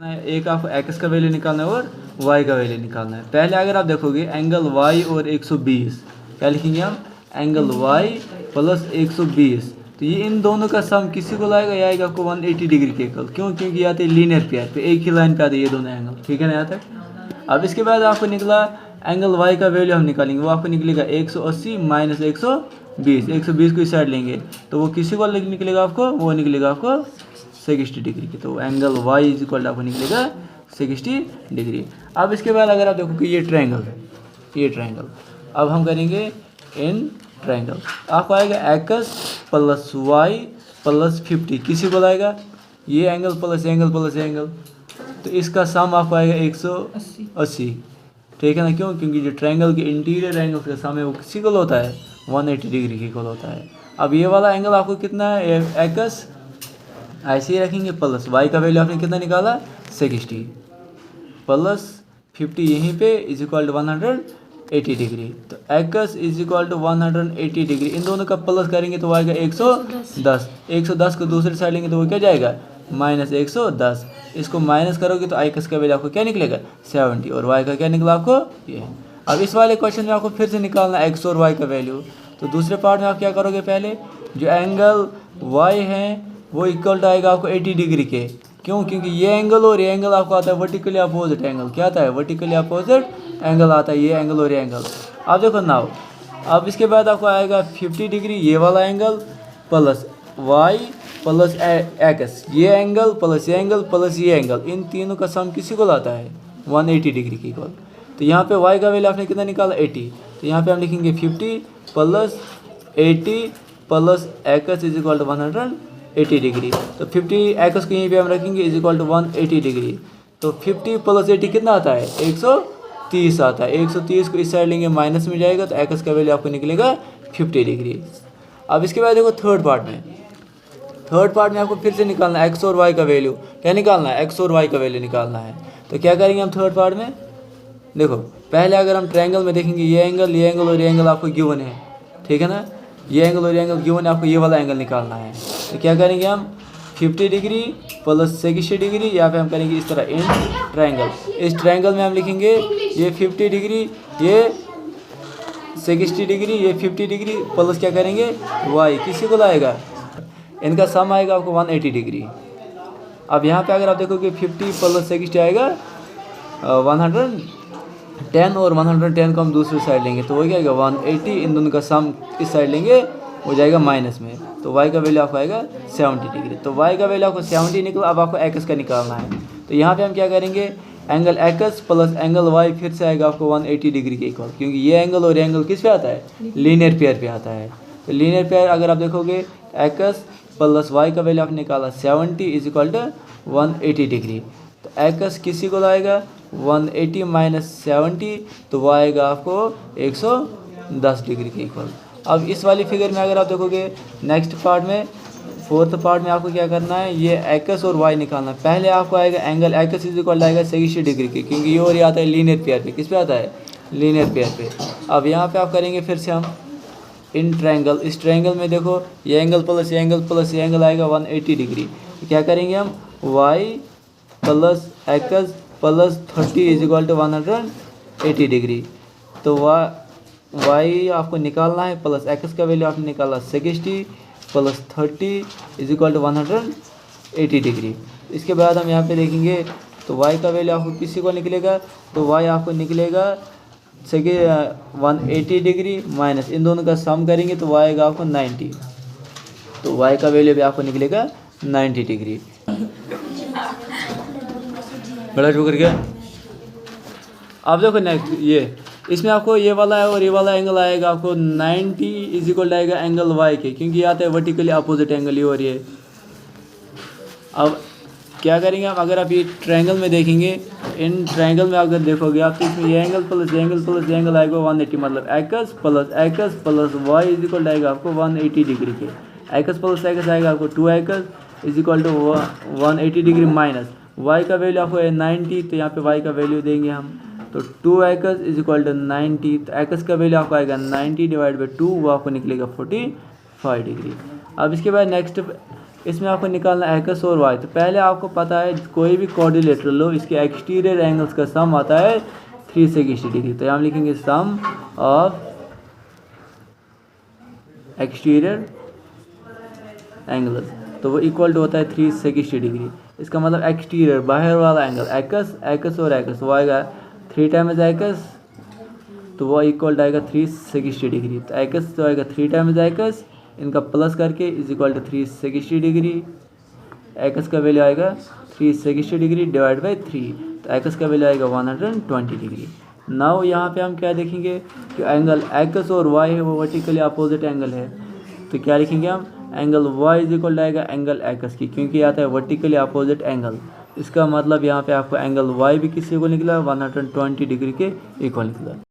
एक आपको एक्स का वैल्यू निकालना है और वाई का वैल्यू निकालना है। पहले अगर आप देखोगे एंगल वाई और 120, क्या लिखेंगे हम? एंगल वाई प्लस 120, तो ये इन दोनों का सम किसी को लाएगा, या आएगा आपको 180 डिग्री के इक्वल। क्यों? क्योंकि आते हैं लीनियर पेयर पे, एक ही लाइन पे आते हैं ये दोनों एंगल। ठीक है ना यहाँ तक? अब इसके बाद आपको निकला एंगल वाई का वैल्यू हम निकालेंगे, वो आपको निकलेगा 180 माइनस 120। 120 को इस साइड लेंगे तो वो किसी को निकलेगा आपको, वो निकलेगा आपको 60 डिग्री की। तो एंगल y इज इक्वल आपको निकलेगा 60 डिग्री। अब इसके बाद अगर आप देखो कि ये ट्रायंगल है, ये ट्रायंगल, अब हम करेंगे इन ट्रायंगल, आपको आएगा एक्स प्लस वाई प्लस 50, किसी को आएगा ये angle plus angle plus angle, तो इसका सम आपको आएगा 180। ठीक है ना? क्यों? क्योंकि जो ट्रायंगल के इंटीरियर एंगल का सम है वो किसी को होता है 180 डिग्री के इक्वल होता है। अब ये वाला एंगल आपको कितना है? एक्स ऐसे ही रखेंगे, प्लस वाई का वैल्यू आपने कितना निकाला? 60 प्लस 50 यहीं पे इज इक्वल टू 180 डिग्री। तो x is equal to 180 degree, इन दोनों का प्लस करेंगे तो आएगा 110। 110 को दूसरे साइड लेंगे तो वो क्या जाएगा? माइनस 110। इसको माइनस करोगे तो एक्स का वैल्यू आपको क्या निकलेगा? 70, और वाई का क्या निकला आपको? ये। अब इस वाले क्वेश्चन में आपको फिर से निकालना एक्स और वाई का वैल्यू। तो दूसरे पार्ट में आप क्या करोगे? पहले जो एंगल वाई है वो इक्वल टू आएगा आपको 80 डिग्री के। क्यों? क्योंकि ये एंगल और ये एंगल आपको आता है वर्टिकली अपोजिट एंगल। क्या आता है? वर्टिकली अपोजिट एंगल आता है, ये एंगल और ये एंगल। आप देखो नाउ, अब इसके बाद आपको आएगा 50 डिग्री ये वाला angle plus Y plus X, ये एंगल प्लस ये एंगल प्लस ये एंगल, इन तीनों का सम किसी को लाता है 180 डिग्री की इक्वल। तो यहाँ पे वाई का वैल्यू आपने कितना निकाला? 80, तो यहाँ पे हम लिखेंगे 50 plus 80 plus X is equal to 180 degree. तो 50 एक्स को यहीं पे हम रखेंगे इज इक्वल टू 180 डिग्री। तो 50 प्लस 80 कितना आता है? 130 आता है। 130 को इस साइड लेंगे माइनस में जाएगा, तो एक्स का वैल्यू आपको निकलेगा 50 डिग्री। अब इसके बाद देखो थर्ड पार्ट में आपको फिर से निकालना है एक्स और वाई का वैल्यू। क्या निकालना है? एक्स और वाई का वैल्यू निकालना है। तो क्या करेंगे हम थर्ड पार्ट में? देखो पहले अगर हम ट्रायंगल में देखेंगे, ये एंगल और ये एंगल आपको गिवन है। ठीक है ना? ये एंगल और ये एंगल गिवन है, आपको ये वाला एंगल निकालना है। तो क्या करेंगे हम? 50 डिग्री प्लस 60 डिग्री, यहाँ पे हम करेंगे इस तरह इन ट्रायंगल। इस ट्रायंगल में हम लिखेंगे ये 50 डिग्री, ये 60 डिग्री, ये 50 डिग्री प्लस क्या करेंगे? वाई, किसी को लाएगा? इनका सम आएगा आपको 180 डिग्री। अब यहाँ पे अगर आप देखोगे 50 प्लस 60 आएगा 110, और 110 को हम दूसरी साइड लेंगे तो वो क्या आएगा? 180, इन दोनों का सम इस साइड लेंगे हो जाएगा माइनस में, तो y का वैल्यू आपको आएगा 70 डिग्री। तो y का वैल्यू आपको 70 निकला। अब आपको x का निकालना है, तो यहाँ पे हम क्या करेंगे? Angle x plus angle y फिर से आएगा आपको 180 डिग्री के इक्वल, क्योंकि ये एंगल और ये एंगल किस पे आता है? लीनियर पेयर पे आता है। तो लीनियर पेयर अगर आप देखोगे x प्लस y का वैल्यू आपने निकाला 70 इज इक्वल टू 180 डिग्री। तो x किसी को लाएगा 180 माइनस 70, तो वो आएगा आपको 110 डिग्री के इक्वल। अब इस वाली फिगर में अगर आप देखोगे नेक्स्ट पार्ट में, फोर्थ पार्ट में आपको क्या करना है? ये एक्स और वाई निकालना है। पहले आपको आएगा एंगल एक्स इज इक्वल आएगा 60 डिग्री के, क्योंकि ये और ये आता है लीनियर पेयर पे। किस पे आता है? लीनियर पेयर पे। अब यहाँ पे आप करेंगे फिर से हम इन ट्रायंगल। इस ट्रायंगल में देखो ये एंगल प्लस ये एंगल प्लस ये एंगल आएगा 180 डिग्री। तो क्या करेंगे हम? Y plus X plus 30 is equal to 180 degree. तो वाई आपको निकालना है, प्लस एक्स का वैल्यू आपने निकाला 60 plus 30 is equal to 180 degree. इसके बाद हम यहाँ पे देखेंगे तो वाई का वैल्यू आपको किसी को निकलेगा? तो वाई आपको निकलेगा 180 डिग्री माइनस इन दोनों का सम करेंगे तो वाई आएगा आपको 90। तो वाई का वैल्यू भी आपको निकलेगा 90 डिग्री। बड़ा शुक्र क्या? अब देखो नेक्स्ट ये, इसमें आपको ये वाला है और ये वाला एंगल आएगा आपको 90 इज इक्वल आएगा एंगल वाई के, क्योंकि ये आता है वर्टिकली अपोजिट एंगल, ये और ये। अब क्या करेंगे आप? अगर आप ये ट्रायंगल में देखेंगे, इन ट्रायंगल में अगर देखोगे आप, तो इसमें ये एंगल प्लस ये एंगल प्लस ये एंगल आएगा 180, मतलब X plus Y is equal आएगा आपको 180 डिग्री के। एक्स प्लस एक्स आएगा आपको 2x is equal to 180 degree minus Y का वैल्यू आपको है 90, तो यहाँ पे वाई का वैल्यू देंगे हम, तो 2x इज इक्वल टू 90। तो एक्स का वैल्यू आपको आएगा 90 डिवाइड बाई 2, वो आपको निकलेगा 45 डिग्री। अब इसके बाद नेक्स्ट इसमें आपको निकालना एक्स और वाई। तो पहले आपको पता है कोई भी क्वाड्रिलेटरल लो इसके एक्सटीरियर एंगल्स का सम आता है 360 डिग्री। तो हम लिखेंगे सम ऑफ एक्सटीरियर एंगल्स, तो वो इक्वल टू होता है 360 डिग्री। इसका मतलब एक्सटीरियर बाहर वाला एंगल एक्स और एक्स, वो आएगा 3 टाइम्स एक्स, तो वो इक्वल आएगा 360 डिग्री। तो एक्स तो आएगा 3 टाइम्स एक्स, इनका प्लस करके is equal to 360 degree. X का वैल्यू आएगा 360 डिग्री डिवाइड बाई 3, तो एक्स का वैल्यू आएगा 120 डिग्री। नाउ यहाँ पे हम क्या देखेंगे कि एंगल एक्स और वाई है वो वर्टिकली अपोजिट एंगल है, तो क्या लिखेंगे हम एंगल वाई इज इक्वल आएगा एंगल एक्स की, क्योंकि आता है वर्टिकली अपोजिट एंगल। इसका मतलब यहाँ पे आपको एंगल वाई भी किसी को निकला 120 डिग्री के इक्वल निकला।